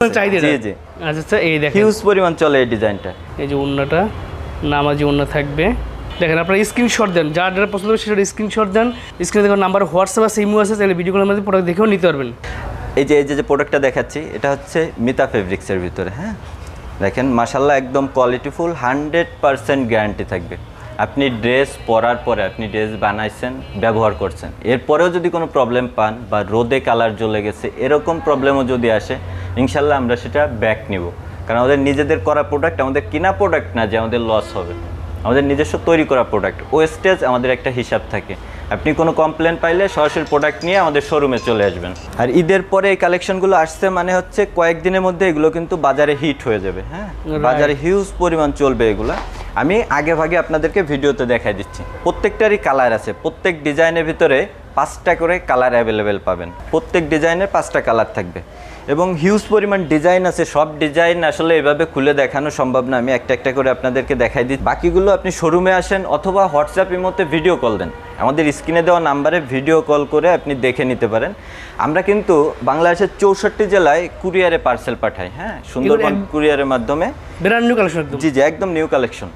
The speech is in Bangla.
চাহিদা। জি জি। আচ্ছা এই দেখেন হিউজ পরিমাণ চলে এই ডিজাইনটা। এই যে ওন্নাটা নামাজি ওন্না থাকবে। দেখেন আপনারা স্ক্রিনশট দেন, যার যেটা পছন্দ হবে সেটা স্ক্রিনশট দেন। স্ক্রিনে দেখুন নাম্বার হোয়াটসঅ্যাপ আছে, ইমো আছে, তাহলে ভিডিও কলের মধ্যে প্রোডাক্ট দেখেও নিতে পারবেন। এই যে প্রোডাক্টটা দেখাচ্ছি এটা হচ্ছে মিতা ফেব্রিক্সের ভিতরে। হ্যাঁ দেখেন মাশাআল্লাহ একদম কোয়ালিটিফুল, 100% গ্যারান্টি থাকবে। আপনি ড্রেস পরার পরে আপনি ড্রেস বানাইছেন, ব্যবহার করছেন, এরপরেও যদি কোনো প্রবলেম পান বা রোদে কালার জ্বলে গেছে এরকম প্রবলেমও যদি আসে, ইনশাল্লাহ আমরা সেটা ব্যাক নিব। কারণ আমাদের নিজেদের করা প্রোডাক্ট, আমাদের কিনা প্রোডাক্ট না যে আমাদের লস হবে, আমাদের নিজস্ব তৈরি করা প্রোডাক্ট। ওয়েস্টেজ আমাদের একটা হিসাব থাকে। আপনি কোনো কমপ্লেন পাইলে সরাসরি প্রোডাক্ট নিয়ে আমাদের শোরুমে চলে আসবেন। আর ঈদের পরে এই কালেকশনগুলো আসছে মানে হচ্ছে কয়েকদিনের মধ্যে এগুলো কিন্তু বাজারে হিট হয়ে যাবে। হ্যাঁ বাজারে হিউজ পরিমাণ চলবে এগুলা। আমি আগে ভাগে আপনাদেরকে ভিডিওতে দেখাই দিচ্ছি। প্রত্যেকটারই কালার আছে, প্রত্যেক ডিজাইনের ভিতরে 5টা করে কালার অ্যাভেলেবেল পাবেন। প্রত্যেক ডিজাইনের 5টা কালার থাকবে এবং হিউজ পরিমাণ ডিজাইন আছে। সব ডিজাইন আসলে এভাবে খুলে দেখানো সম্ভব না, আমি একটা একটা করে আপনাদেরকে দেখাই দিই। বাকিগুলো আপনি শোরুমে আসেন অথবা হোয়াটসঅ্যাপ ইমোতে ভিডিও কল দেন, আমাদের স্ক্রিনে দেওয়া নাম্বারে ভিডিও কল করে আপনি দেখে নিতে পারেন। আমরা কিন্তু বাংলাদেশের 64 জেলায় কুরিয়ারে পার্সেল পাঠাই। হ্যাঁ সুন্দরবন কুরিয়ারের মাধ্যমে। Brand new collection. জি জি একদম নিউ কালেকশন।